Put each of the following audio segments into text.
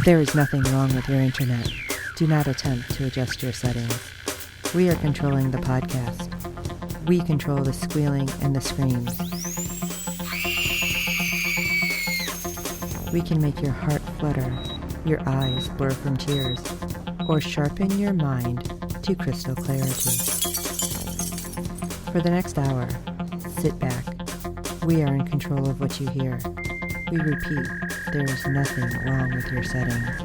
There is nothing wrong with your internet. Do not attempt to adjust your settings. We are controlling the podcast. We control the squealing and the screams. We can make your heart flutter, your eyes blur from tears, or sharpen your mind to crystal clarity. For the next hour, sit back. We are in control of what you hear. We repeat, there is nothing wrong with your settings.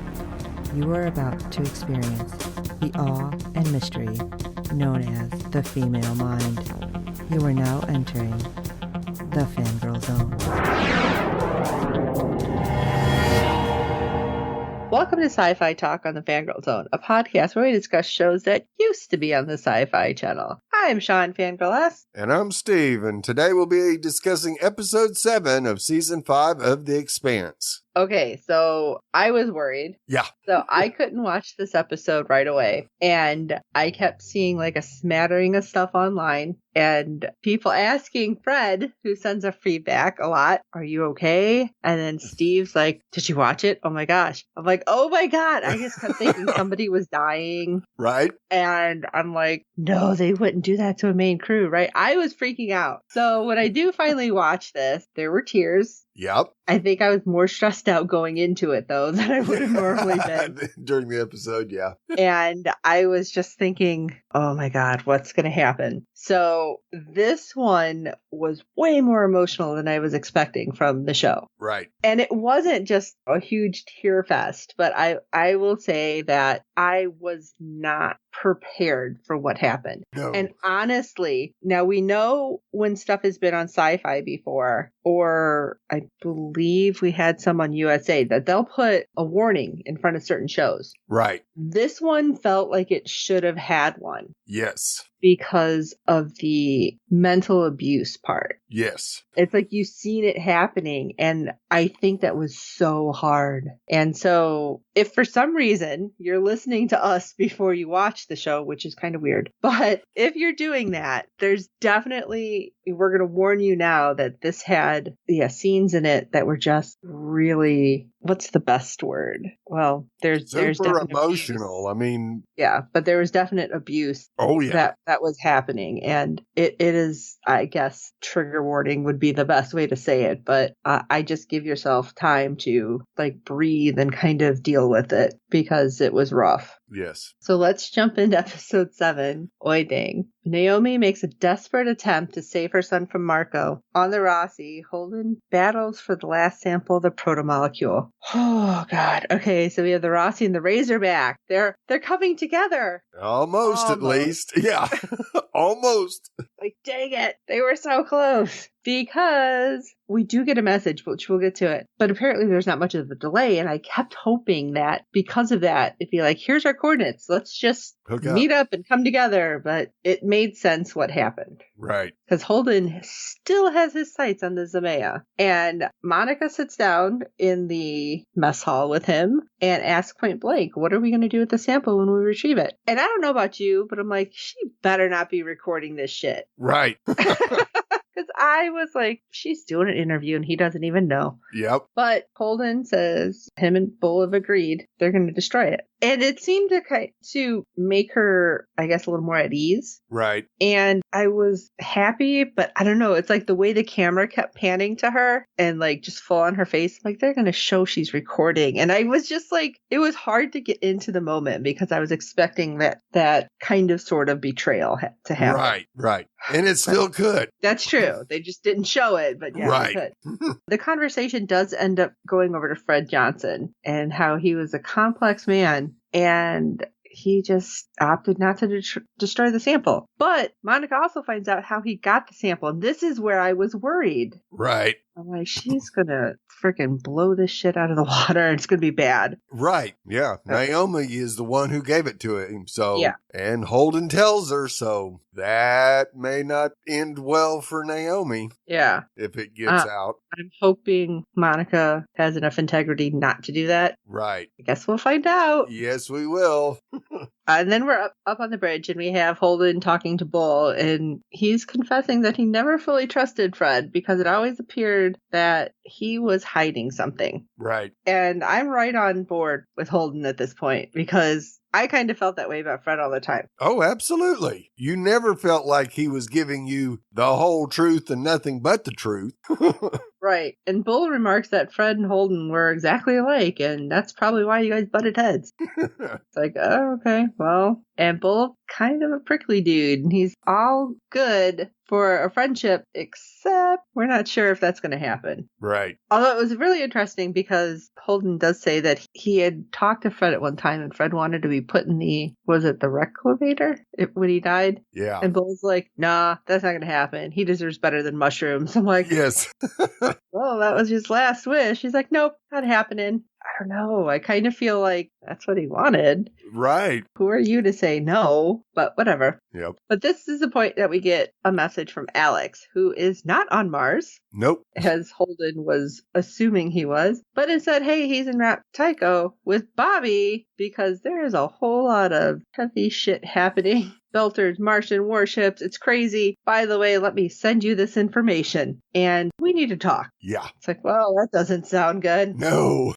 You are about to experience the awe and mystery known as the female mind. You are now entering the Fangirl Zone. Welcome to Sci-Fi Talk on the Fangirl Zone, a podcast where we discuss shows that used to be on the Sci-Fi Channel. I'm Sean Fangirl S. And I'm Steve, and today we'll be discussing episode 7 of season 5 of The Expanse. Okay, so I was worried. Yeah. So I couldn't watch this episode right away. And I kept seeing like a smattering of stuff online and people asking Fred, who sends a feedback a lot, are you okay? And then Steve's like, did you watch it? Oh my gosh. I'm like, oh my God. I just kept thinking somebody was dying. Right. And I'm like, no, they wouldn't do that to a main crew, right? I was freaking out. So when I do finally watch this, there were tears. Yep. I think I was more stressed out going into it, though, than I would have normally been. During the episode, yeah. And I was just thinking, oh my God, what's going to happen? So this one was way more emotional than I was expecting from the show. Right. And it wasn't just a huge tear fest, but I will say that I was not prepared for what happened. No. And honestly, now we know when stuff has been on Sci-Fi before, or I believe we had some on USA, that they'll put a warning in front of certain shows. Right. This one felt like it should have had one. Yes. Because of the mental abuse part. Yes. It's like you've seen it happening, and I think that was so hard. And so if for some reason you're listening to us before you watch the show, which is kind of weird, but if you're doing that, there's definitely, we're going to warn you now that this had scenes in it that were just really, what's the best word? Well, there's super emotional. Abuse. I mean, yeah, but there was definite abuse. Oh yeah. That was happening, and it is, I guess, trigger warning would be the best way to say it, but I just give yourself time to like breathe and kind of deal with it because it was rough. Yes. So let's jump into episode 7, Oyedeng. Naomi makes a desperate attempt to save her son from Marco. On the Rossi, Holden battles for the last sample of the protomolecule. Oh, God. Okay, so we have the Rossi and the Razorback. They're coming together. Almost. At least. Yeah. Almost. Like, dang it. They were so close. Because we do get a message, which we'll get to it. But apparently there's not much of a delay. And I kept hoping that because of that, it'd be like, here's our coordinates. Let's just meet up and come together. But it made sense what happened. Right. Because Holden still has his sights on the Zamea. And Monica sits down in the mess hall with him and asks point blank, what are we going to do with the sample when we retrieve it? And I don't know about you, but I'm like, she better not be recording this shit. Right. Because I was like, she's doing an interview and he doesn't even know. Yep. But Holden says him and Bull have agreed they're going to destroy it. And it seemed to make her, I guess, a little more at ease. Right. And I was happy, but I don't know. It's like the way the camera kept panning to her and like just full on her face. Like they're going to show she's recording. And I was just like, it was hard to get into the moment because I was expecting that kind of sort of betrayal to happen. Right. Right. And it still could. That's true. They just didn't show it, but yeah, right. They could. The conversation does end up going over to Fred Johnson and how he was a complex man and he just opted not to destroy the sample. But Monica also finds out how he got the sample. And this is where I was worried. Right. I'm like, she's going to freaking blow this shit out of the water. It's going to be bad. Right. Yeah. Naomi is the one who gave it to him. So, yeah. And Holden tells her, so that may not end well for Naomi. Yeah. If it gets out. I'm hoping Monica has enough integrity not to do that. Right. I guess we'll find out. Yes, we will. And then we're up on the bridge, and we have Holden talking to Bull, and he's confessing that he never fully trusted Fred because it always appeared that he was hiding something. Right. And I'm right on board with Holden at this point because I kind of felt that way about Fred all the time. Oh, absolutely. You never felt like he was giving you the whole truth and nothing but the truth. Right. And Bull remarks that Fred and Holden were exactly alike, and that's probably why you guys butted heads. It's like, oh, okay, well. And Bull, kind of a prickly dude, and he's all good for a friendship, except we're not sure if that's going to happen. Right. Although it was really interesting because Holden does say that he had talked to Fred at one time, and Fred wanted to be put in the reclamator when he died? Yeah. And Bull's like, nah, that's not going to happen. He deserves better than mushrooms. I'm like, yes. well, that was his last wish. He's like, nope, not happening. I don't know. I kind of feel like that's what he wanted. Right. Who are you to say no? But whatever. Yep. But this is the point that we get a message from Alex, who is not on Mars. Nope. As Holden was assuming he was. But it said, hey, he's in Tycho with Bobby because there is a whole lot of heavy shit happening. Belters, Martian warships, it's crazy. By the way, let me send you this information. And we need to talk. Yeah. It's like, well, that doesn't sound good. No.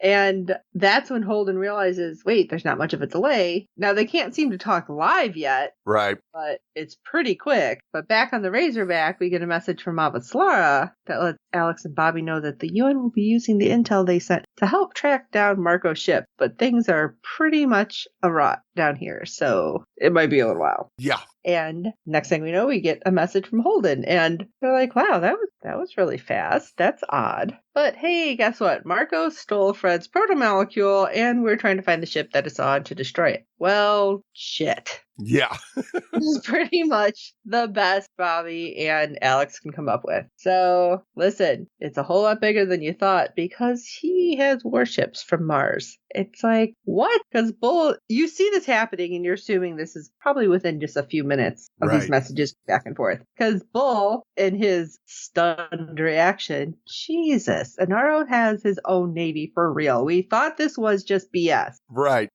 And that's when Holden realizes, wait, there's not much of a delay. Now, they can't seem to talk live yet. Right. But it's pretty quick. But back on the Razorback, we get a message from Avaslara that lets Alex and Bobby know that the UN will be using the intel they sent to help track down Marco's ship. But things are pretty much a rot down here. So it might be a little while. Yeah. And next thing we know, we get a message from Holden. And they're like, wow, that was really fast. That's odd. But hey, guess what? Marco stole Fred's protomolecule, and we're trying to find the ship that it's on to destroy it. Well, shit. Yeah. This is pretty much the best Bobby and Alex can come up with. So, listen, it's a whole lot bigger than you thought because he has warships from Mars. It's like, what? Because Bull, you see this happening and you're assuming this is probably within just a few minutes of these messages back and forth. Because Bull, in his stunned reaction, Jesus, Anaro has his own navy for real. We thought this was just BS. Right.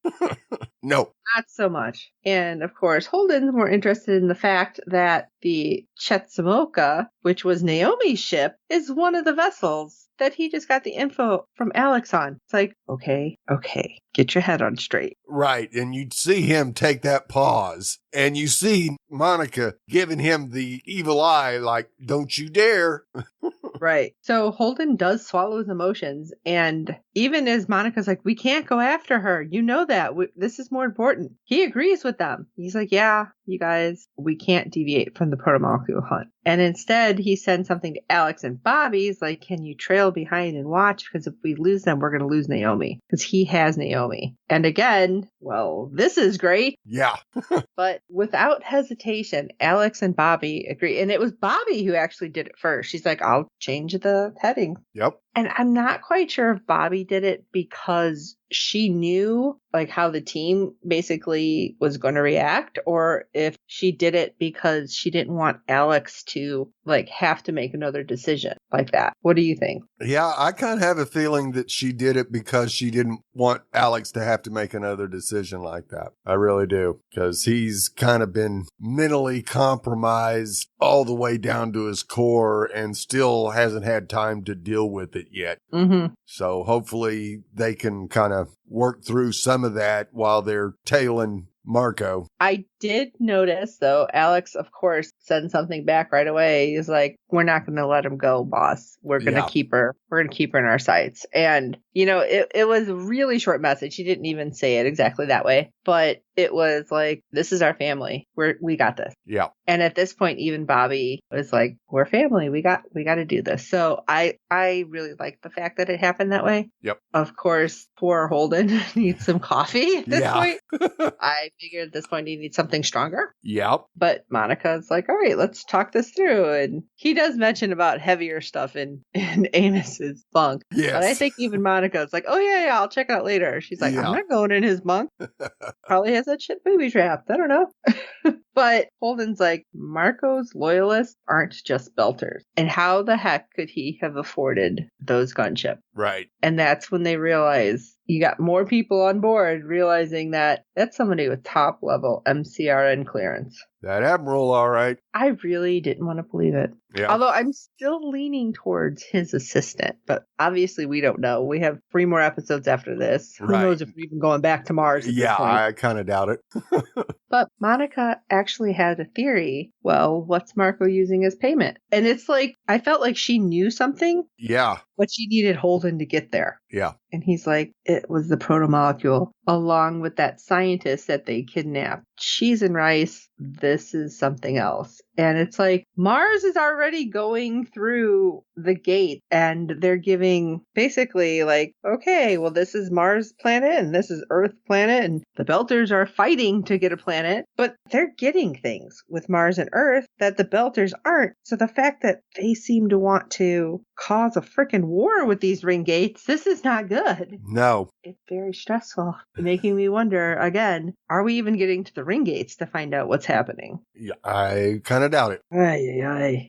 No. Not so much. And of course, Holden's more interested in the fact that the Chetsamoka, which was Naomi's ship, is one of the vessels that he just got the info from Alex on. It's like, okay, get your head on straight. Right. And you'd see him take that pause, and you see Monica giving him the evil eye, like, don't you dare. Right. So Holden does swallow his emotions. And even as Monica's like, we can't go after her. You know that. This is more important. He agrees with them. He's like, yeah, you guys, we can't deviate from the protomolecule hunt. And instead, he sends something to Alex and Bobby. He's like, can you trail behind and watch? Because if we lose them, we're going to lose Naomi. Because he has Naomi. And again, well, this is great. Yeah. But without hesitation, Alex and Bobby agree. And it was Bobby who actually did it first. She's like, I'll change the heading. Yep. And I'm not quite sure if Bobby did it because she knew like how the team basically was going to react, or if she did it because she didn't want Alex to like have to make another decision like that. What do you think? Yeah, I kind of have a feeling that she did it because she didn't want Alex to have to make another decision like that. I really do. Because he's kind of been mentally compromised all the way down to his core and still hasn't had time to deal with it yet. Mm-hmm. So hopefully they can kind of work through some of that while they're tailing Marco. I did notice, though, Alex, of course, sent something back right away. He's like, we're not going to let him go, boss. We're going to keep her. We're going to keep her in our sights. And, you know, it was a really short message. He didn't even say it exactly that way. But it was like, this is our family. We got this. Yeah. And at this point, even Bobby was like, we're family. We got to do this. So I really like the fact that it happened that way. Yep. Of course, poor Holden needs some coffee at this point. I figured at this point he needs something stronger. Yep. But Monica's like, all right, let's talk this through. And he does mention about heavier stuff in Amos's bunk. Yes. But I think even Monica's like, oh, yeah, I'll check it out later. She's like, I'm not going in his bunk. Probably has that shit booby trapped. I don't know. But Holden's like, Marco's loyalists aren't just belters. And how the heck could he have afforded those gunships? Right. And that's when they realize, you got more people on board realizing that that's somebody with top level MCRN clearance. That Admiral, all right. I really didn't want to believe it. Yeah. Although I'm still leaning towards his assistant, but obviously we don't know. We have 3 more episodes after this. Who Right. knows if we're even going back to Mars at this point. I kind of doubt it. But Monica actually had a theory. Well, what's Marco using as payment? And it's like, I felt like she knew something, Yeah. but she needed Holden to get there. Yeah. And he's like, it was the protomolecule along with that scientist that they kidnapped. Cheese and rice, this is something else. And it's like, Mars is already going through the gate and they're giving basically like, okay, well, this is Mars planet and this is Earth planet. And the Belters are fighting to get a planet, but they're getting things with Mars and Earth that the Belters aren't. So the fact that they seem to want to cause a freaking war with these ring gates, this is not good. No. It's very stressful, making me wonder again, are we even getting to the ring gates to find out what's happening? Yeah, I kind of doubt it. Ay.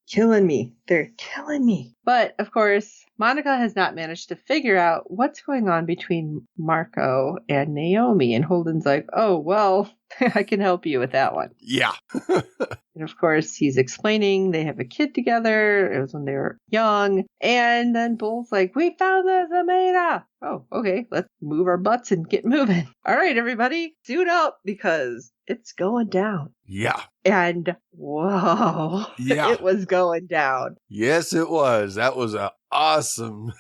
Killing me. They're killing me. But of course, Monica has not managed to figure out what's going on between Marco and Naomi. And Holden's like, oh, well, I can help you with that one. Yeah. And of course, he's explaining they have a kid together. It was when they were young. And then Bull's like, we found the Zameda. Oh, okay. Let's move our butts and get moving. All right, everybody, suit up because it's going down. Yeah. And whoa, Yeah. It was going down. Yes, it was. That was an awesome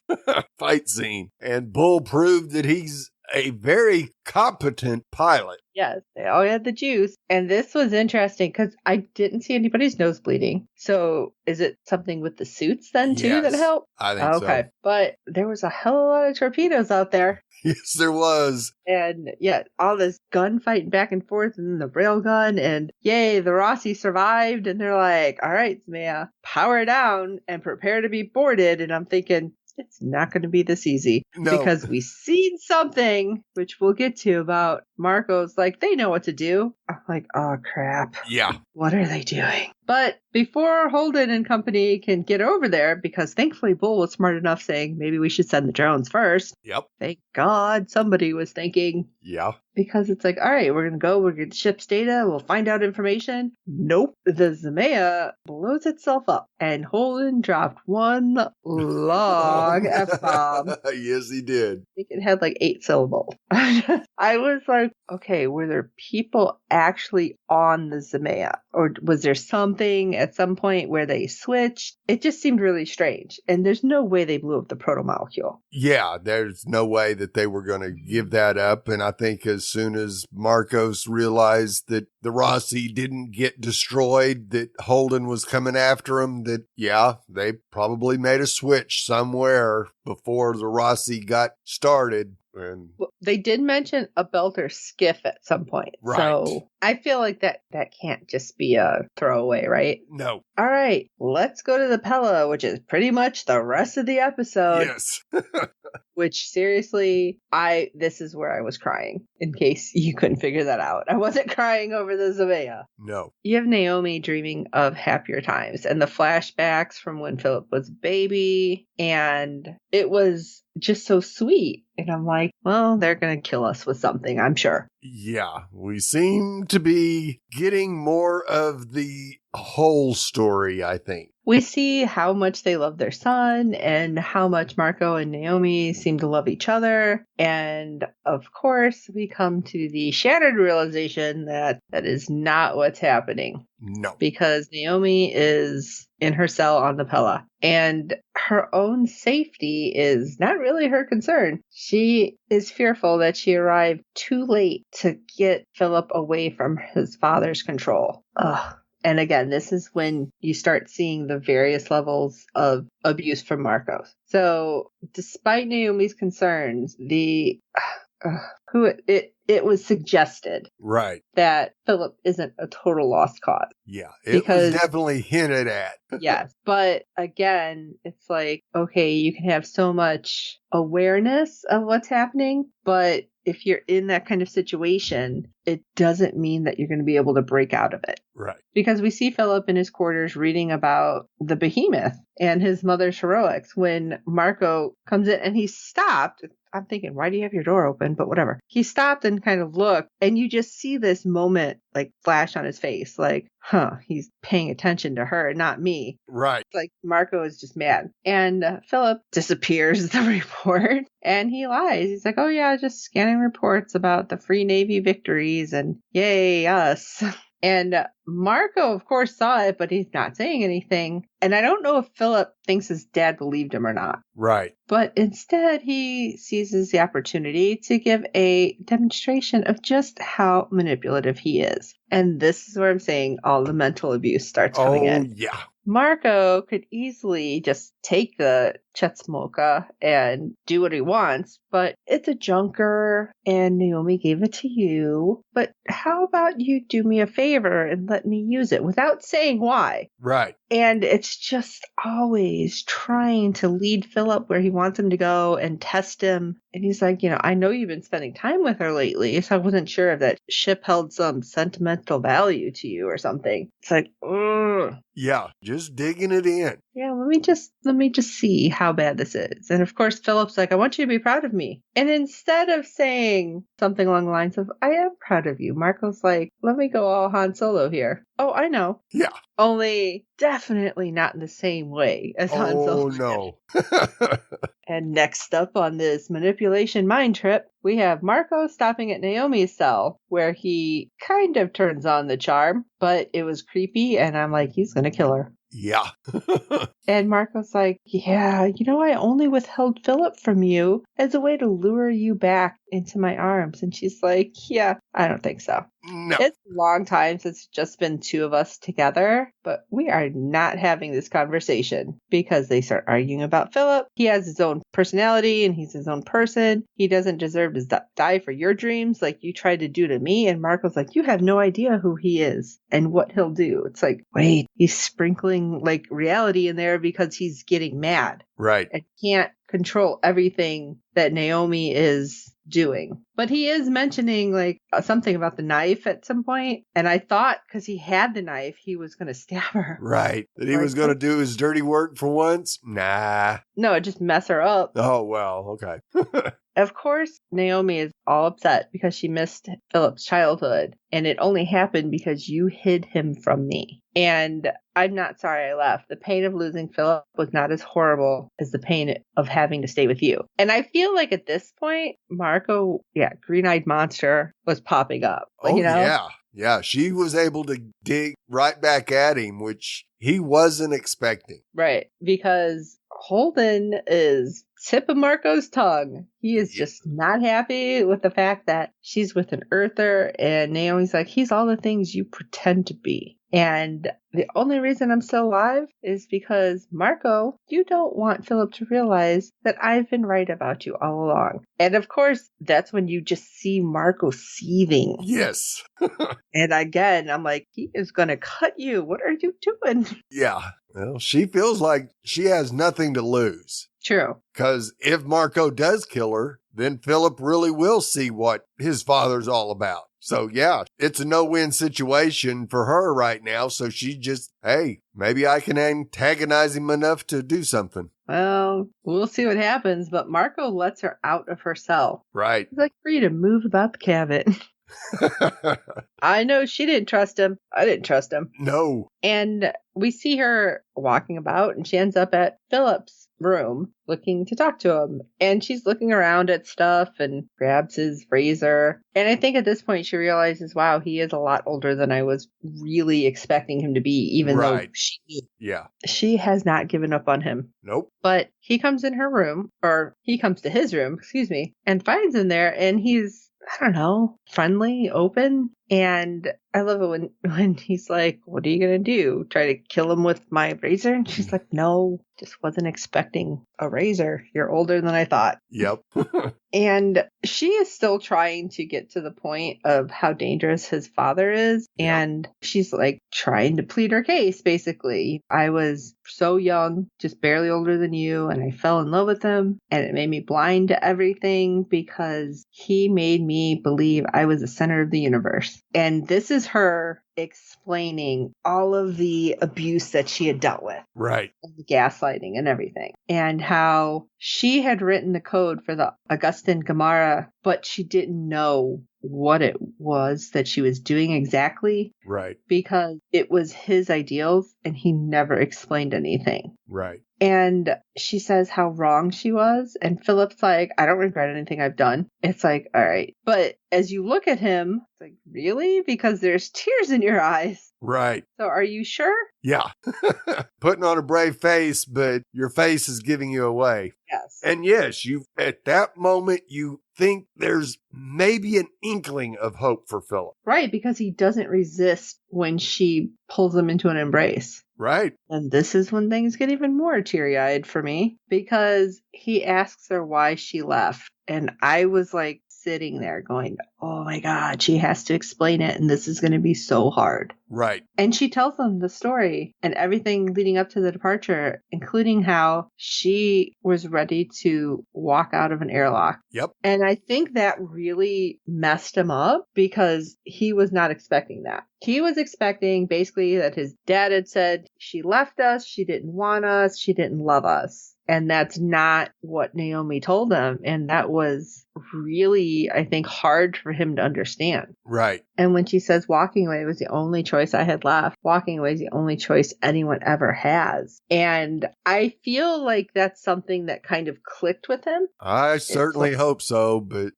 fight scene. And Bull proved that he's a very competent pilot. Yes, they all had the juice. And this was interesting because I didn't see anybody's nose bleeding. So is it something with the suits then too Yes, that helped? I think so. Okay. But there was a hell of a lot of torpedoes out there. Yes, there was. And yeah, all this gunfighting back and forth and the rail gun and yay, the Rossi survived. And they're like, all right, Maya, power down and prepare to be boarded. And I'm thinking, it's not going to be this easy because we've seen something, which we'll get to about Marco's like, they know what to do. I'm like, oh, crap. Yeah. What are they doing? But before Holden and company can get over there, because thankfully Bull was smart enough saying maybe we should send the drones first. Yep. Thank God somebody was thinking. Yeah. Because it's like, all right, we're going to go, we'll get the ship's data, we'll find out information. Nope. The Zamea blows itself up and Holden dropped one long F-bomb. Yes, he did. I think it had like 8 syllables. I was like, okay, were there people actually on the Zamea? Or was there something at some point where they switched? It just seemed really strange. And there's no way they blew up the protomolecule. Yeah, there's no way that they were going to give that up. And I think as soon as Marcos realized that the Rossi didn't get destroyed, that Holden was coming after him, that, yeah, they probably made a switch somewhere before the Rossi got started. And well, they did mention a Belter skiff at some point. Right. So I feel like that can't just be a throwaway, right? No. All right, let's go to the Pella, which is pretty much the rest of the episode. Yes. Which seriously, this is where I was crying, in case you couldn't figure that out. I wasn't crying over the Zamea. No. You have Naomi dreaming of happier times and the flashbacks from when Philip was a baby, and it was just so sweet. And I'm like, well, they're going to kill us with something, I'm sure. Yeah, we seem to be getting more of the whole story, I think. We see how much they love their son and how much Marco and Naomi seem to love each other. And of course, we come to the shattered realization that that is not what's happening. No. Because Naomi is in her cell on the Pella. And her own safety is not really her concern. She is fearful that she arrived too late to get Philip away from his father's control. Ugh. And again, this is when you start seeing the various levels of abuse from Marcos. So despite Naomi's concerns, it was suggested right that Philip isn't a total lost cause. Yeah, it was definitely hinted at. Yes. But again, it's like, okay, you can have so much awareness of what's happening, but if you're in that kind of situation, it doesn't mean that you're going to be able to break out of it. Right. Because we see Philip in his quarters reading about the behemoth and his mother's heroics when Marco comes in and he's stopped. I'm thinking, why do you have your door open? But whatever. He stopped and kind of looked, and you just see this moment like flash on his face, like, he's paying attention to her, not me. Right. Like Marco is just mad. And Philip disappears the report and he lies. He's like, oh yeah, just scanning reports about the Free Navy victories and yay, us. And Marco, of course, saw it, but he's not saying anything. And I don't know if Philip thinks his dad believed him or not. Right. But instead, he seizes the opportunity to give a demonstration of just how manipulative he is. And this is where I'm saying all the mental abuse starts coming in. Oh, yeah. Marco could easily just take the Chetsmoka and do what he wants, but it's a junker and Naomi gave it to you. But how about you do me a favor and let me use it without saying why? Right. And it's just always trying to lead Philip where he wants him to go and test him. And he's like, I know you've been spending time with her lately, so I wasn't sure if that ship held some sentimental value to you or something. It's like, ugh. Yeah, just digging it in. Yeah, let me just see how bad this is. And of course, Philip's like, I want you to be proud of me. And instead of saying something along the lines of, I am proud of you, Marco's like, let me go all Han Solo here. Oh, I know. Yeah. Only definitely not in the same way as Han Solo. Oh, no. And next up on this manipulation mind trip, we have Marco stopping at Naomi's cell, where he kind of turns on the charm, but it was creepy, and I'm like, he's going to kill her. Yeah. And Marco's like, yeah, I only withheld Philip from you as a way to lure you back into my arms. And she's like, yeah, I don't think so. No. It's a long time since it's just been two of us together, but we are not having this conversation because they start arguing about Philip. He has his own personality and he's his own person. He doesn't deserve to die for your dreams like you tried to do to me. And Marco's like, you have no idea who he is and what he'll do. It's like, wait, he's sprinkling like reality in there because he's getting mad. Right. And can't control everything that Naomi is doing. But he is mentioning like something about the knife at some point. And I thought because he had the knife, he was going to stab her. Right. That he was going to do his dirty work for once? Nah. No, just mess her up. Oh, well, okay. Of course, Naomi is all upset because she missed Philip's childhood. And it only happened because you hid him from me. And I'm not sorry I left. The pain of losing Philip was not as horrible as the pain of having to stay with you. And I feel like at this point, Marco, green-eyed monster was popping up. Oh, yeah. Yeah, she was able to dig right back at him, which he wasn't expecting. Right, because Holden is tip of Marco's tongue. He is just not happy with the fact that she's with an Earther, and Naomi's like, he's all the things you pretend to be. And the only reason I'm still alive is because, Marco, you don't want Philip to realize that I've been right about you all along. And of course, that's when you just see Marco seething. Yes. And again, I'm like, he is going to cut you. What are you doing? Yeah. Well, she feels like she has nothing to lose. True. Because if Marco does kill her, then Philip really will see what his father's all about. So, yeah, it's a no-win situation for her right now. So she just, hey, maybe I can antagonize him enough to do something. Well, we'll see what happens. But Marco lets her out of her cell. Right. He's like, free to move about the cabin. I know she didn't trust him. I didn't trust him. No. And we see her walking about and she ends up at Philip's room looking to talk to him. And she's looking around at stuff and grabs his razor. And I think at this point she realizes, wow, he is a lot older than I was really expecting him to be, even though she has not given up on him. Nope. But he comes in her room, or he comes to his room, and finds him there, and he's, I don't know, friendly, open. And I love it when he's like, what are you going to do? Try to kill him with my razor? And she's like, no, just wasn't expecting a razor. You're older than I thought. Yep. And she is still trying to get to the point of how dangerous his father is. And she's like trying to plead her case, basically. I was so young, just barely older than you, and I fell in love with him. And it made me blind to everything because he made me believe I was the center of the universe. years. And this is her explaining all of the abuse that she had dealt with. Right. And the gaslighting and everything. And how she had written the code for the Augustin Gamara, but she didn't know what it was that she was doing exactly. Right. Because it was his ideals and he never explained anything. Right. And she says how wrong she was. And Philip's like, I don't regret anything I've done. It's like, all right. But as you look at him, it's like, really? Because there's tears in your eyes. Right. So are you sure? Yeah. Putting on a brave face, but your face is giving you away. Yes. And yes, you at that moment, you think there's maybe an inkling of hope for Philip. Right, because he doesn't resist when she pulls him into an embrace. Right. And this is when things get even more teary-eyed for me, because he asks her why she left. And I was like sitting there going, oh my God, she has to explain it. And this is going to be so hard. Right. And she tells him the story and everything leading up to the departure, including how she was ready to walk out of an airlock. Yep. And I think that really messed him up because he was not expecting that. He was expecting basically that his dad had said, she left us, she didn't want us, she didn't love us. And that's not what Naomi told him. And that was really, I think, hard for him to understand. Right. And when she says walking away was the only choice I had left, walking away is the only choice anyone ever has. And I feel like that's something that kind of clicked with him. I certainly hope so, but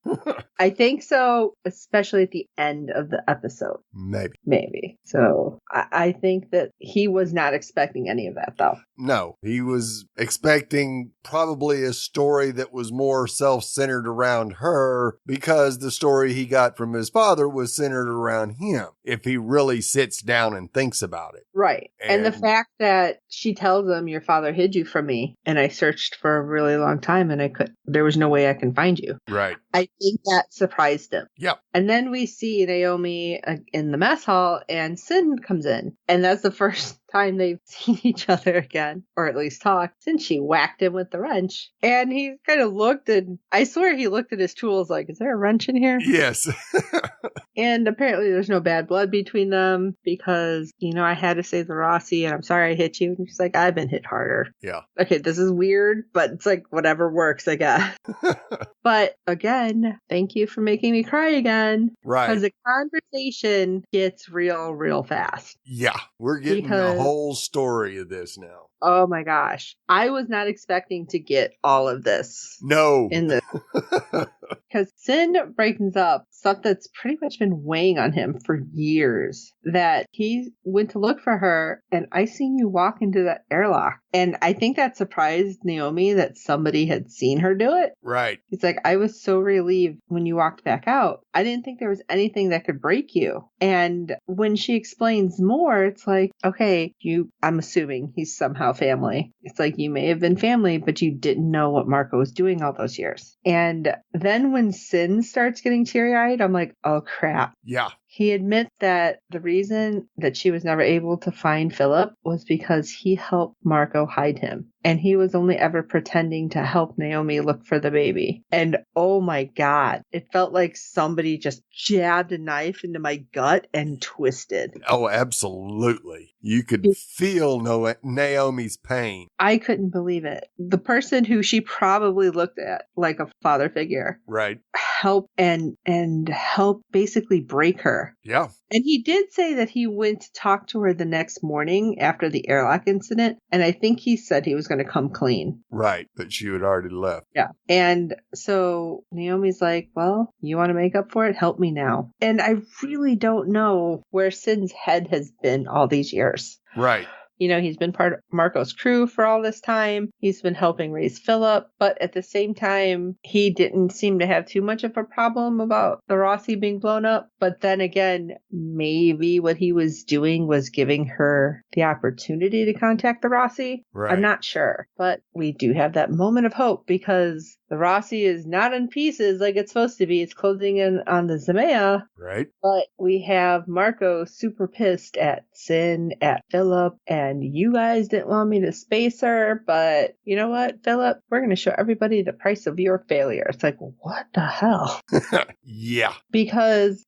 I think so, especially at the end of the episode. Maybe. So I think that he was not expecting any of that, though. No, he was expecting probably a story that was more self-centered around her because the story he got from his father was centered around him, if he really sits down and thinks about it. Right. And the fact that she tells him, your father hid you from me, and I searched for a really long time and there was no way I can find you. Right. I think that surprised him. Yep. And then we see Naomi in the mess hall and Sin comes in. And that's the first time they've seen each other again, or at least talked, since she whacked him with the wrench. And he kind of looked, and I swear he looked at his tools like, is there a wrench in here? Yes. And apparently there's no bad blood between them because, I had to save the Rossi and I'm sorry I hit you. And she's like, I've been hit harder. Yeah. Okay, this is weird, but it's like whatever works, I guess. But again, thank you for making me cry again. Right. Because the conversation gets real fast. Yeah. We're getting the whole story of this now. Oh my gosh. I was not expecting to get all of this. No. In this. Because Sin brightens up stuff that's pretty much been weighing on him for years. That he went to look for her and I seen you walk into that airlock. And I think that surprised Naomi that somebody had seen her do it. Right. He's like, I was so relieved when you walked back out. I didn't think there was anything that could break you. And when she explains more, it's like, okay, I'm assuming he's somehow family. It's like you may have been family, but you didn't know what Marco was doing all those years. And then when Sin starts getting teary-eyed, I'm like, oh crap. Yeah. He admits that the reason that she was never able to find Philip was because he helped Marco hide him. And he was only ever pretending to help Naomi look for the baby. And oh my God, it felt like somebody just jabbed a knife into my gut and twisted. Oh, absolutely. You could feel Naomi's pain. I couldn't believe it. The person who she probably looked at like a father figure. Right. Help and help basically break her. Yeah. And he did say that he went to talk to her the next morning after the airlock incident. And I think he said he was going to come clean. Right. But she had already left. Yeah. And so Naomi's like, well, you want to make up for it? Help me now. And I really don't know where Sin's head has been all these years. Right. He's been part of Marco's crew for all this time. He's been helping raise Philip. But at the same time, he didn't seem to have too much of a problem about the Rossi being blown up. But then again, maybe what he was doing was giving her the opportunity to contact the Rossi. Right. I'm not sure. But we do have that moment of hope because the Rossi is not in pieces like it's supposed to be. It's closing in on the Zemea. Right. But we have Marco super pissed at Sin, at Philip, and you guys didn't want me to space her, but you know what, Philip? We're going to show everybody the price of your failure. It's like, what the hell? Yeah. Because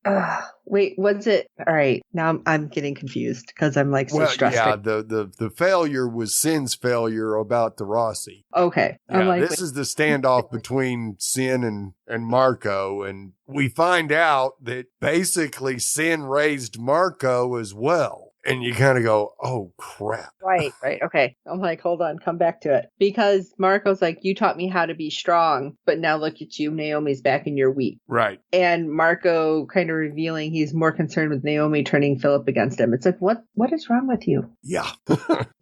Wait, was it? All right. Now I'm getting confused because I'm like so Well, stressed. yeah, the failure was Sin's failure about the Rossi. Okay. I'm Yeah, like, this wait. is the standoff between Sin and Marco, and we find out that basically Sin raised Marco as well. And you kind of go, oh, crap. Right. Okay. I'm like, hold on, come back to it. Because Marco's like, you taught me how to be strong, but now look at you. Naomi's back and you're weak. Right. And Marco kind of revealing he's more concerned with Naomi turning Philip against him. It's like, what is wrong with you? Yeah.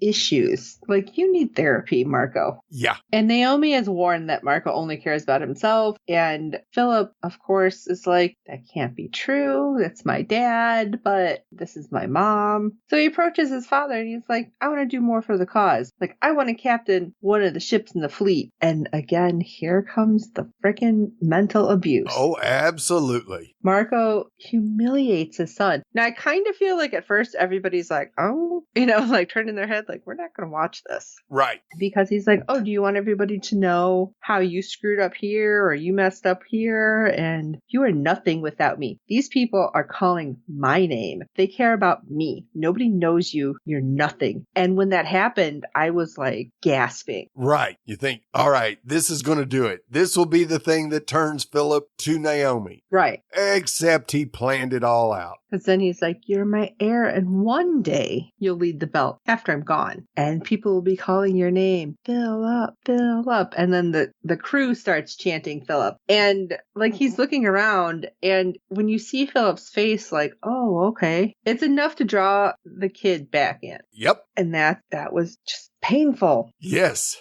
Issues. Like, you need therapy, Marco. Yeah. And Naomi has warned that Marco only cares about himself. And Philip, of course, is like, that can't be true. That's my dad, but this is my mom. So he approaches his father and he's like, I want to do more for the cause. Like, I want to captain one of the ships in the fleet. And again, here comes the freaking mental abuse. Oh, absolutely. Marco humiliates his son. Now, I kind of feel like at first everybody's like, oh, like turning their head, like, we're not going to watch this. Right. Because he's like, oh, do you want everybody to know how you screwed up here or you messed up here? And you are nothing without me. These people are calling my name. They care about me. Nobody knows you. You're nothing. And when that happened, I was like gasping. Right. You think, all right, this is going to do it. This will be the thing that turns Philip to Naomi. Right. Except he planned it all out. Because then he's like, you're my heir, and one day you'll lead the belt after I'm gone. And people will be calling your name, Philip, Philip. And then the crew starts chanting Philip. And like he's looking around, and when you see Philip's face, like, oh, okay. It's enough to draw the kid back in. Yep. And that was just painful. Yes.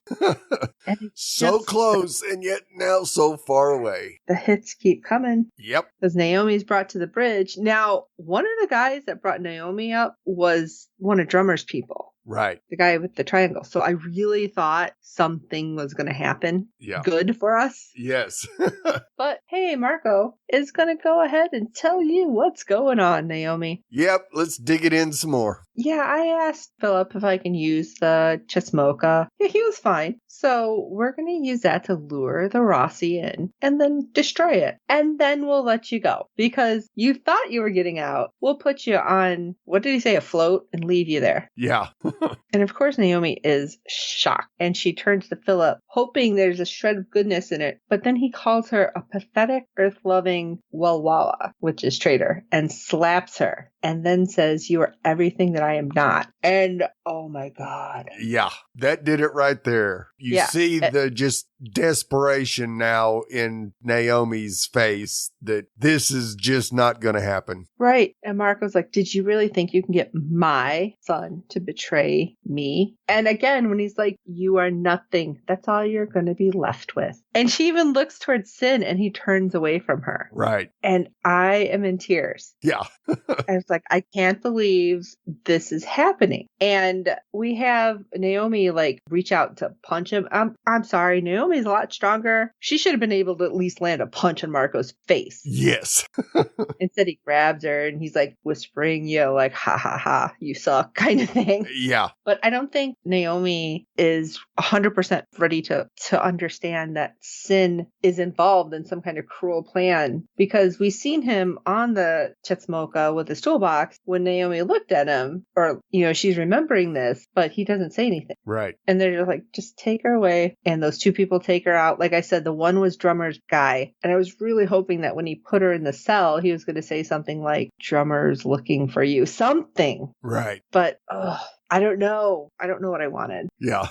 And So close, and yet now so far away. The hits keep coming. Yep. Because Naomi's brought to the bridge. Now, one of the guys that brought Naomi up was one of Drummer's people. Right. The guy with the triangle. So I really thought something was going to happen. Yeah. Good for us. Yes. But hey, Marco is going to go ahead and tell you what's going on, Naomi. Yep. Let's dig it in some more. Yeah, I asked Philip if I can use the Chesmoka. Yeah, he was fine. So we're going to use that to lure the Rossi in and then destroy it. And then we'll let you go. Because you thought you were getting out. We'll put you on, what did he say, a float and leave you there. Yeah. And of course, Naomi is shocked. And she turns to Philip, hoping there's a shred of goodness in it. But then he calls her a pathetic, earth-loving Walwala, which is traitor, and slaps her. And then says, you are everything that I am not. And oh my God. Yeah, that did it right there. You see the just desperation now in Naomi's face that this is just not going to happen. Right. And Marco's like, did you really think you can get my son to betray me? And again, when he's like, you are nothing, that's all you're going to be left with. And she even looks towards Sin and he turns away from her. Right. And I am in tears. Yeah. I was like, I can't believe this is happening. And we have Naomi like reach out to punch him. I'm sorry, Naomi's a lot stronger. She should have been able to at least land a punch on Marco's face. Yes. Instead, he grabs her and he's like whispering, like, ha ha ha, you suck kind of thing. Yeah. But I don't think Naomi is 100% ready to understand that Sin is involved in some kind of cruel plan, because we've seen him on the Chesmoka with his toolbox when Naomi looked at him, or, she's remembering this, but he doesn't say anything. Right. And they're just like, just take her away. And those two people take her out. Like I said, the one was Drummer's guy. And I was really hoping that when he put her in the cell, he was going to say something like, Drummer's looking for you. Something. Right. But, I don't know. I don't know what I wanted. Yeah.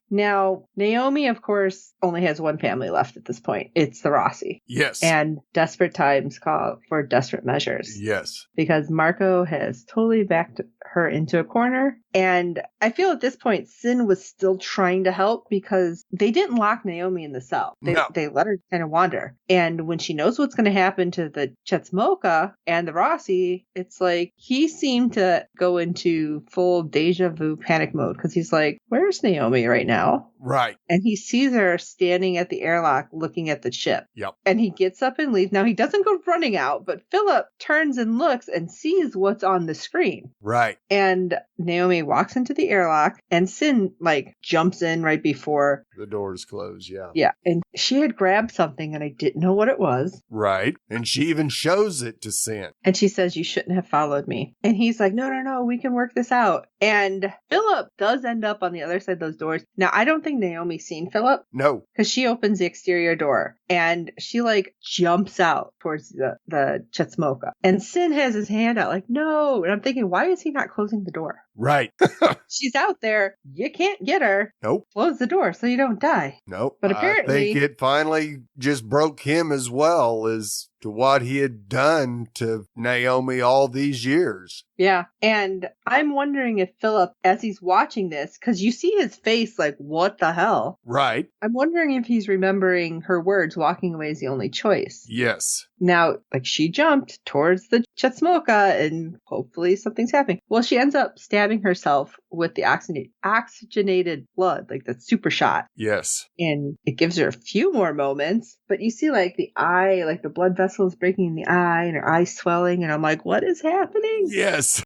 Now, Naomi, of course, only has one family left at this point. It's the Rossi. Yes. And desperate times call for desperate measures. Yes. Because Marco has totally backed her into a corner. And I feel at this point, Sin was still trying to help because they didn't lock Naomi in the cell. They let her kind of wander. And when she knows what's going to happen to the Chesmoka and the Rossi, it's like he seemed to go into full deja vu panic mode because he's like, where's Naomi right now? Right. And he sees her standing at the airlock looking at the ship. Yep. And he gets up and leaves. Now, he doesn't go running out, but Philip turns and looks and sees what's on the screen. Right. And Naomi walks into the airlock, and Sin, jumps in right before the doors close. Yeah. Yeah. And she had grabbed something, and I didn't know what it was. Right. And she even shows it to Sin. And she says, "You shouldn't have followed me." And he's like, no, we can work this out. And Philip does end up on the other side of those doors. Now, I don't think Naomi's seen Philip. No. Because she opens the exterior door and she jumps out towards the Chetsmoka. And Sin has his hand out no. And I'm thinking, why is he not closing the door? Right. She's out there. You can't get her. Nope. Close the door so you don't die. Nope. But apparently, I think it finally just broke him as well as to what he had done to Naomi all these years. Yeah. And I'm wondering if Philip, as he's watching this, because you see his face what the hell? Right. I'm wondering if he's remembering her words, walking away is the only choice. Yes. Now, she jumped towards the Chetsmoka and hopefully something's happening. Well, she ends up stabbing herself with the oxygenated blood, that super shot. Yes. And it gives her a few more moments, but you see the eye, the blood vessels breaking in the eye and her eye swelling. And I'm like, what is happening? Yes.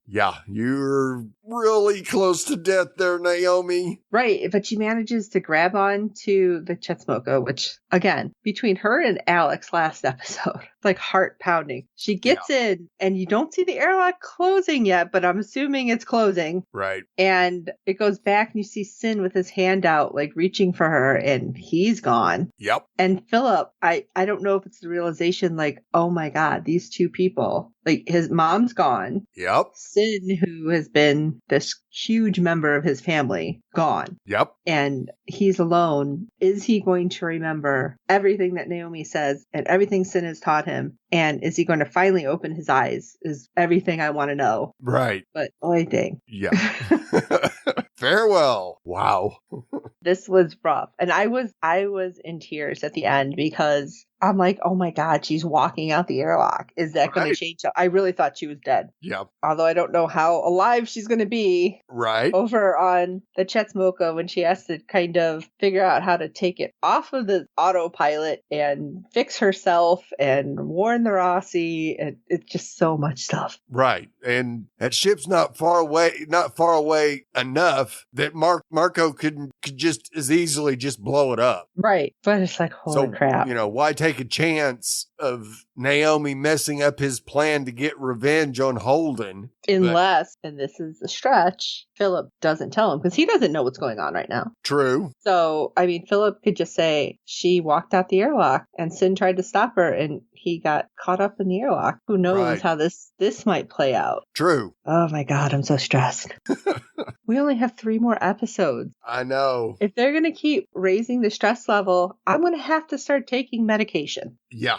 Yeah, you're really close to death there, Naomi. Right, but she manages to grab on to the Chetsmoka, which, again, between her and Alex last episode, heart pounding. She gets in, and you don't see the airlock closing yet, but I'm assuming it's closing. Right. And it goes back, and you see Sin with his hand out, reaching for her, and he's gone. Yep. And Philip, I don't know if it's the realization, oh my God, these two people, his mom's gone. Yep. Sin, who has been this huge member of his family, gone. Yep. And he's alone. Is he going to remember everything that Naomi says and everything Sin has taught him? And is he going to finally open his eyes? Is everything I want to know. Right. But Oyedeng. Yeah. Farewell. Wow. This was rough. And I was in tears at the end because I'm like, oh my God, she's walking out the airlock. Is that going to change? I really thought she was dead. Yep. Although I don't know how alive she's going to be. Right. Over on the Chetsmoka when she has to kind of figure out how to take it off of the autopilot and fix herself and warn the Rossi. And it's just so much stuff. Right. And that ship's not far away enough that Marco could just as easily just blow it up. Right. But it's holy crap. Why take a chance of Naomi messing up his plan to get revenge on Holden? Unless, and this is a stretch, Philip doesn't tell him because he doesn't know what's going on right now. True. So, Philip could just say she walked out the airlock and Sin tried to stop her and he got caught up in the airlock. Who knows how this might play out. True. Oh my God, I'm so stressed. We only have 3 more episodes. I know. If they're going to keep raising the stress level, I'm going to have to start taking medication. Yeah.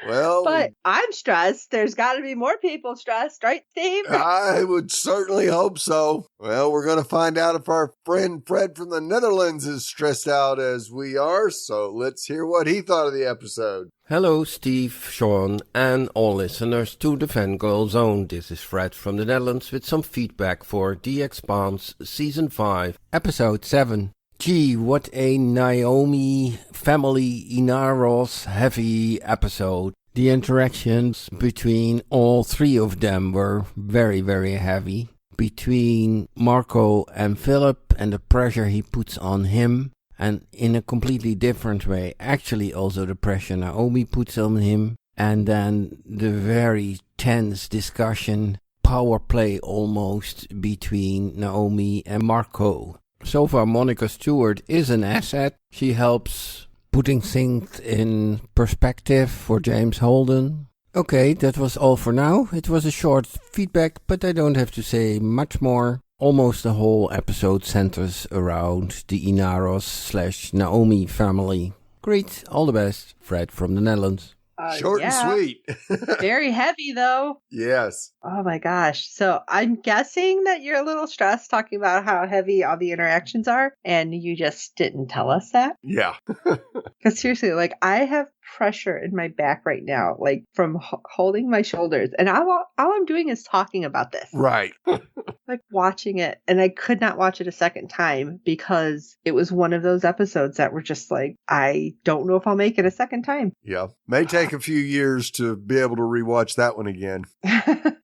Well, but I'm stressed. There's got to be more people stressed, right, Steve? I would certainly hope so. Well, we're going to find out if our friend Fred from the Netherlands is stressed out as we are. So let's hear what he thought of the episode. Hello, Steve, Sean, and all listeners to the Fangirl Zone. This is Fred from the Netherlands with some feedback for The Expanse Season 5, Episode 7. Gee, what a Naomi family Inaros heavy episode. The interactions between all 3 of them were very, very heavy. Between Marco and Philip and the pressure he puts on him. And in a completely different way, actually also the pressure Naomi puts on him. And then the very tense discussion, power play almost, between Naomi and Marco. So far, Monica Stewart is an asset. She helps putting things in perspective for James Holden. Okay, that was all for now. It was a short feedback, but I don't have to say much more. Almost the whole episode centers around the Inaros/Naomi family. Great, all the best. Fred from the Netherlands. Short and sweet. Very heavy, though. Yes. Oh, my gosh. So I'm guessing that you're a little stressed talking about how heavy all the interactions are, and you just didn't tell us that. Yeah. Because seriously, like, I have pressure in my back right now, like from holding my shoulders, and all I'm doing is talking about this. Right. Like watching it, and I could not watch it a second time because it was one of those episodes that were just like, I don't know if I'll make it a second time. Yeah. May take a few years to be able to rewatch that one again.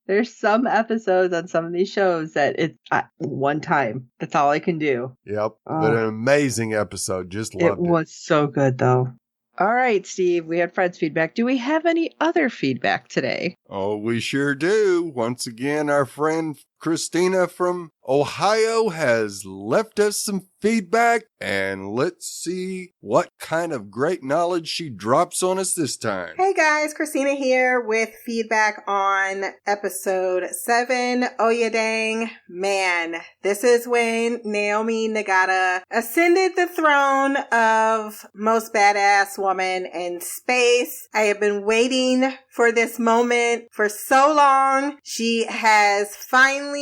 There's some episodes on some of these shows that it's one time. That's all I can do. Yep. But an amazing episode. Just loved it. It was so good, though. All right, Steve, we had friends feedback. Do we have any other feedback today? Oh, we sure do. Once again, our friend Christina from Ohio has left us some feedback, and let's see what kind of great knowledge she drops on us this time. Hey guys, Christina here with feedback on episode 7, Oyedeng. Man, this is when Naomi Nagata ascended the throne of most badass woman in space. I have been waiting for this moment for so long. She has finally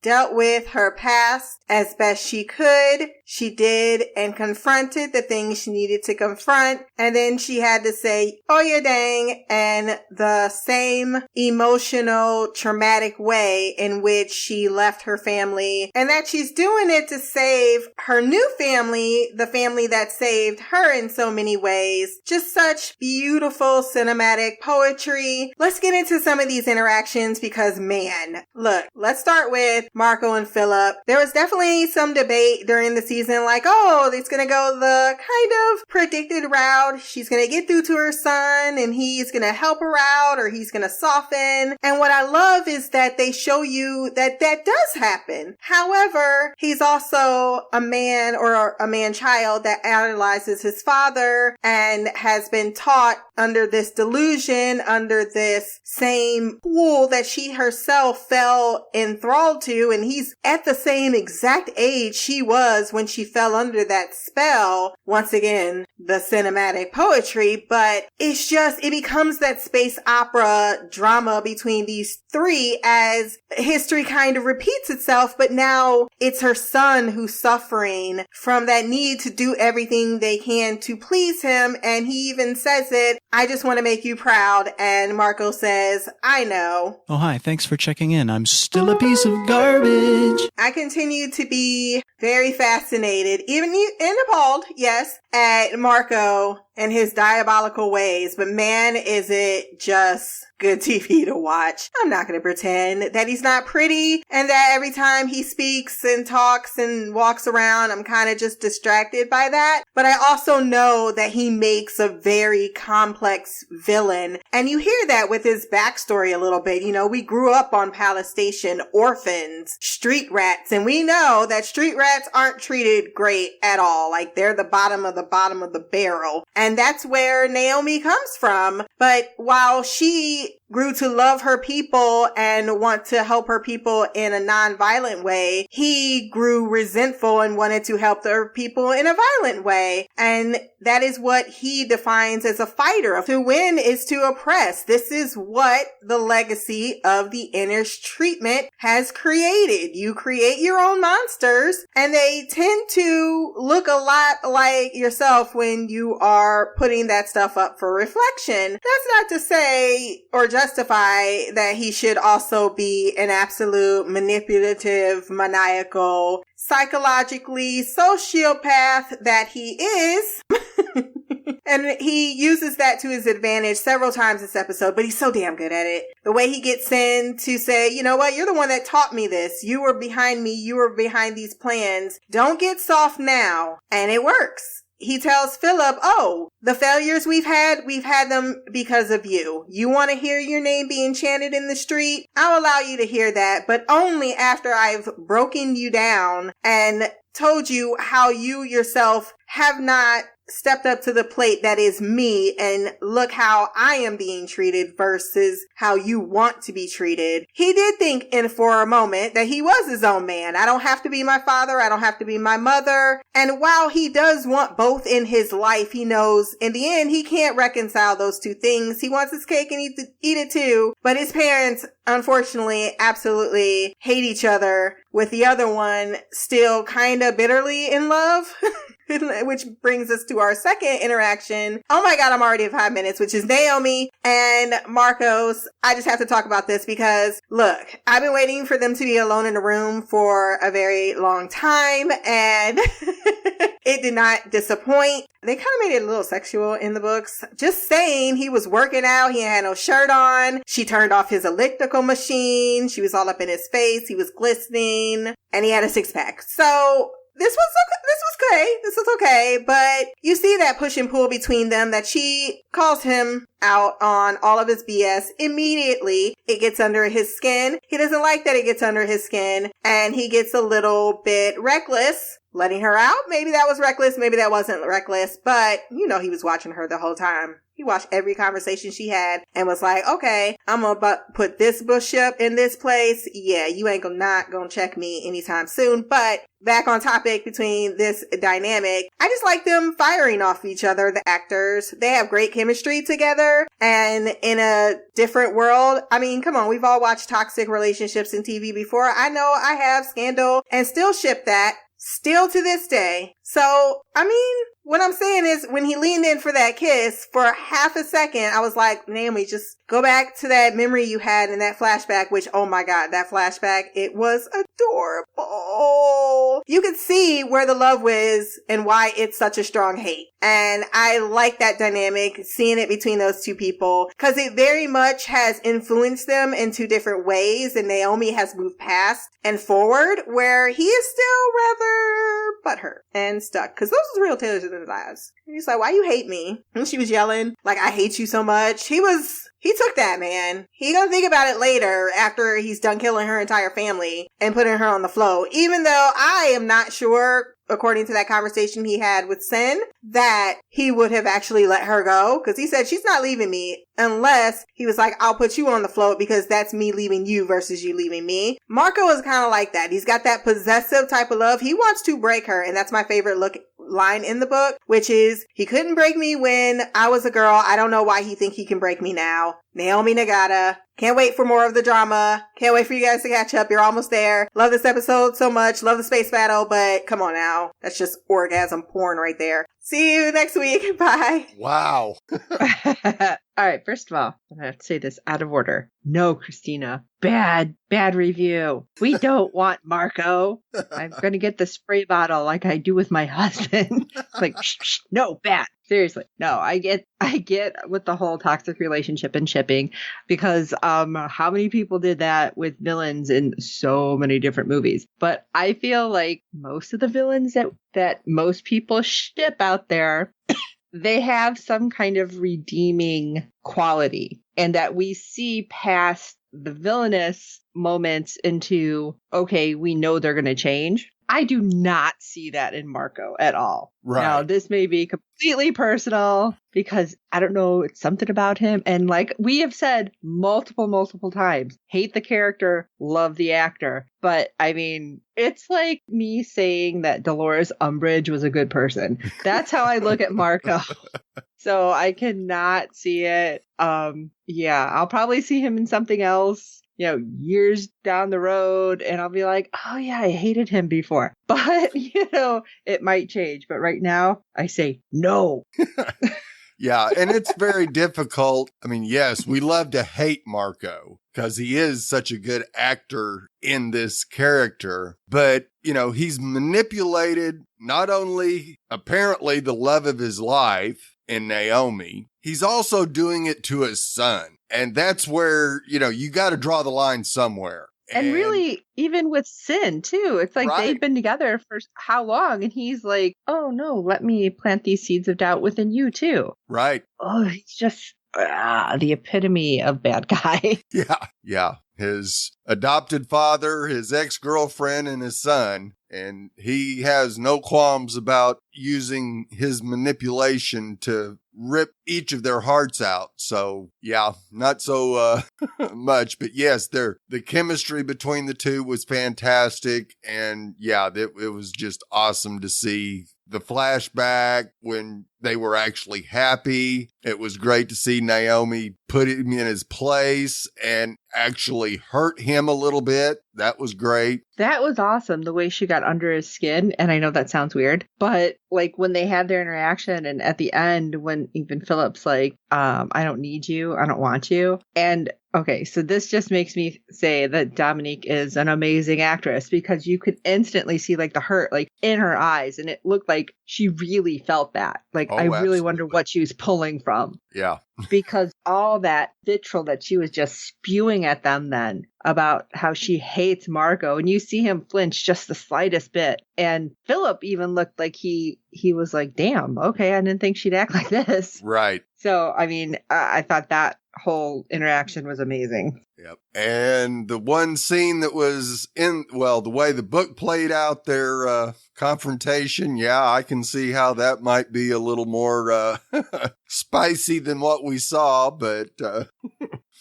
dealt with her past as best she could. She did and confronted the things she needed to confront. And then she had to say, Oyedeng, in the same emotional, traumatic way in which she left her family. And that she's doing it to save her new family, the family that saved her in so many ways. Just such beautiful cinematic poetry. Let's get into some of these interactions because, man, look, let's start with Marco and Philip. There was definitely some debate during the season, like, oh, it's gonna go the kind of predicted route. She's gonna get through to her son and he's gonna help her out, or he's gonna soften. And what I love is that they show you that that does happen. However, he's also a man, or a man-child that idolizes his father and has been taught under this delusion, under this same pool that she herself fell enthralled to, and he's at the same exact age she was when she fell under that spell. Once again, the cinematic poetry, but it's just, it becomes that space opera drama between these three as history kind of repeats itself, but now it's her son who's suffering from that need to do everything they can to please him, and he even says it, I just want to make you proud, and Marco says, I know. Oh, hi, thanks for checking in. I'm still a piece of garbage. I continue to be very fascinated, even and appalled, yes, at Marco and his diabolical ways, but man, is it just good TV to watch. I'm not going to pretend that he's not pretty and that every time he speaks and talks and walks around, I'm kind of just distracted by that. But I also know that he makes a very complex villain. And you hear that with his backstory a little bit. You know, we grew up on Palace Station, orphans, street rats, and we know that street rats aren't treated great at all. Like they're the bottom of the barrel. And that's where Naomi comes from. But while she grew to love her people and want to help her people in a non-violent way, he grew resentful and wanted to help their people in a violent way. And that is what he defines as a fighter. To win is to oppress. This is what the legacy of the Inner's treatment has created. You create your own monsters, and they tend to look a lot like yourself when you are putting that stuff up for reflection. That's not to say or justify that he should also be an absolute manipulative, maniacal, psychologically sociopath that he is. And he uses that to his advantage several times this episode, but he's so damn good at it. The way he gets in to say, you know what, you're the one that taught me this. You were behind me. You were behind these plans. Don't get soft now. And it works. He tells Philip, oh, the failures we've had them because of you. You want to hear your name being chanted in the street? I'll allow you to hear that, but only after I've broken you down and told you how you yourself have not stepped up to the plate that is me, and look how I am being treated versus how you want to be treated. He did think in for a moment that he was his own man. I don't have to be my father. I don't have to be my mother. And while he does want both in his life, he knows in the end he can't reconcile those two things. He wants his cake and eat it too. But his parents, unfortunately, absolutely hate each other, with the other one still kind of bitterly in love. which brings us to our second interaction. Oh my God, I'm already at 5 minutes, which is Naomi and Marcos. I just have to talk about this because, look, I've been waiting for them to be alone in the room for a very long time, and it did not disappoint. They kind of made it a little sexual in the books. Just saying, he was working out. He had no shirt on. She turned off his elliptical machine. She was all up in his face. He was glistening, and he had a six-pack. So this was okay, but you see that push and pull between them, that she calls him out on all of his BS. Immediately, it gets under his skin. He doesn't like that it gets under his skin, and he gets a little bit reckless, letting her out. Maybe that was reckless, maybe that wasn't reckless, but you know he was watching her the whole time. He watched every conversation she had and was like, okay, I'm gonna put this bishop in this place. Yeah, you ain't not gonna check me anytime soon. But back on topic between this dynamic, I just like them firing off each other, the actors. They have great chemistry together, and in a different world, I mean, come on, we've all watched toxic relationships in TV before. I know I have. Scandal, and still ship that. Still to this day. So, I mean, what I'm saying is when he leaned in for that kiss for half a second, I was like, Naomi, just go back to that memory you had in that flashback, which, oh my God, that flashback, it was adorable. You could see where the love was and why it's such a strong hate. And I like that dynamic, seeing it between those two people, because it very much has influenced them in two different ways, and Naomi has moved past and forward, where he is still rather butthurt and stuck, because those are real tales in his lives. He's like, why you hate me? And she was yelling, like, I hate you so much. He took that, man. He gonna think about it later after he's done killing her entire family and putting her on the floor. Even though I am not sure, according to that conversation he had with Sin, that he would have actually let her go. Because he said, she's not leaving me unless he was like, I'll put you on the float because that's me leaving you versus you leaving me. Marco is kind of like that. He's got that possessive type of love. He wants to break her. And that's my favorite line in the book, which is, he couldn't break me when I was a girl. I don't know why he think he can break me now. Naomi Nagata. Can't wait for more of the drama. Can't wait for you guys to catch up. You're almost there. Love this episode so much. Love the space battle, but come on now. That's just orgasm porn right there. See you next week. Bye. Wow. All right, first of all, I have to say this out of order. No, Christina. Bad review. We don't want Marco. I'm going to get the spray bottle like I do with my husband. Like, shh, no, bad. Seriously. No, I get with the whole toxic relationship and shipping, because how many people did that with villains in so many different movies? But I feel like most of the villains that most people ship out there, they have some kind of redeeming quality, and that we see past the villainous moments into, okay, we know they're going to change. I do not see that in Marco at all. Right. Now, this may be completely personal because I don't know, it's something about him. And like we have said multiple times, hate the character, love the actor. But I mean, it's like me saying that Dolores Umbridge was a good person. That's how I look at Marco. So I cannot see it. Yeah, I'll probably see him in something else, years down the road, and I'll be like, oh yeah, I hated him before. But, it might change. But right now, I say no. Yeah, and it's very difficult. I mean, yes, we love to hate Marco because he is such a good actor in this character. But, he's manipulated not only apparently the love of his life in Naomi, he's also doing it to his son. And that's where, you got to draw the line somewhere. And really, even with Sin, too, it's like Right. They've been together for how long? And he's like, oh, no, let me plant these seeds of doubt within you, too. Right. Oh, he's just the epitome of bad guy. Yeah. His adopted father, his ex-girlfriend, and his son. And he has no qualms about using his manipulation to rip each of their hearts out. So yeah, not so much, but yes, the chemistry between the two was fantastic. And yeah, it was just awesome to see the flashback when they were actually happy. It was great to see Naomi put him in his place and actually hurt him a little bit. That was great. That was awesome, the way she got under his skin. And I know that sounds weird, but like when they had their interaction and at the end, when even Philip's like, I don't need you. I don't want you. And okay, so this just makes me say that Dominique is an amazing actress, because you could instantly see like the hurt like in her eyes, and it looked like she really felt that. Like, I really absolutely. wonder what she was pulling from. Yeah. Because all that vitriol that she was just spewing at them then about how she hates Marco, and you see him flinch just the slightest bit. And Philip even looked like he was like, damn, okay, I didn't think she'd act like this. Right. So, I mean, I thought that whole interaction was amazing. Yep. And the one scene that was the way the book played out their confrontation, yeah, I can see how that might be a little more spicy than what we saw, but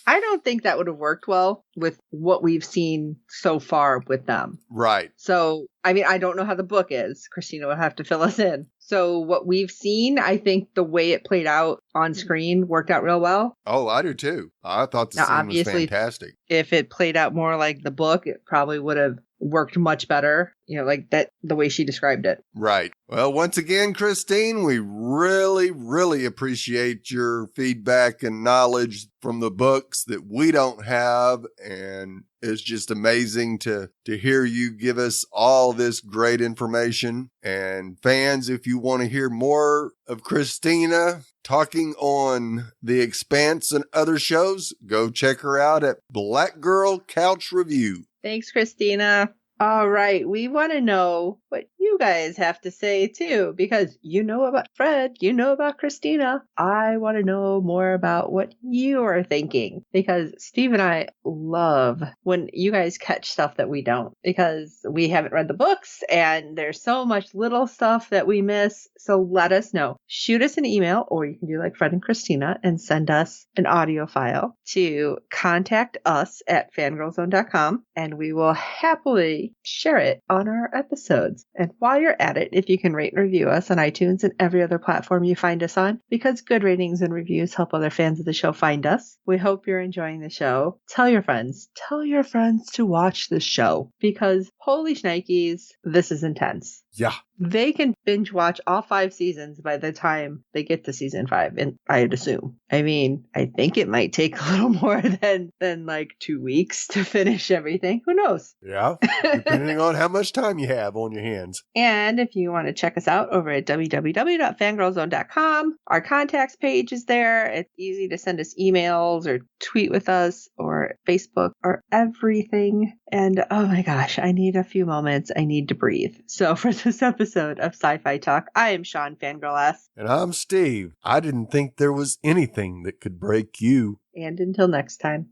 I don't think that would have worked well with what we've seen so far with them. right. So, I mean, I don't know how the book is. Christina will have to fill us in. So what we've seen, I think the way it played out on screen worked out real well. Oh, I do too. I thought the Now, scene was obviously, fantastic. If it played out more like the book, it probably would have worked much better, like that, the way she described it. Right. Well, once again, Christine, we really, really appreciate your feedback and knowledge from the books that we don't have. And it's just amazing to hear you give us all this great information. And fans, if you want to hear more of Christina talking on The Expanse and other shows, go check her out at Black Girl Couch Review. Thanks, Christina. All right. We want to know what you guys have to say, too, because you know about Fred, you know about Christina. I want to know more about what you are thinking, because Steve and I love when you guys catch stuff that we don't, because we haven't read the books and there's so much little stuff that we miss. So let us know. Shoot us an email, or you can do like Fred and Christina and send us an audio file to contact us at fangirlzone.com, and we will happily share it on our episodes. And while you're at it, if you can rate and review us on iTunes and every other platform you find us on, because good ratings and reviews help other fans of the show find us. We hope you're enjoying the show. Tell your friends to watch the show, because holy shnikes, this is intense. Yeah. They can binge watch all 5 seasons by the time they get to season 5, and I'd assume. I mean, I think it might take a little more than like 2 weeks to finish everything. Who knows? Yeah. Depending on how much time you have on your hands. And if you want to check us out over at www.fangirlzone.com, our contacts page is there. It's easy to send us emails or tweet with us or Facebook or everything. And oh my gosh, I need a few moments. I need to breathe. So for this episode of Sci-Fi Talk, I am Sean Fangirl S. And I'm Steve. I didn't think there was anything that could break you. And until next time.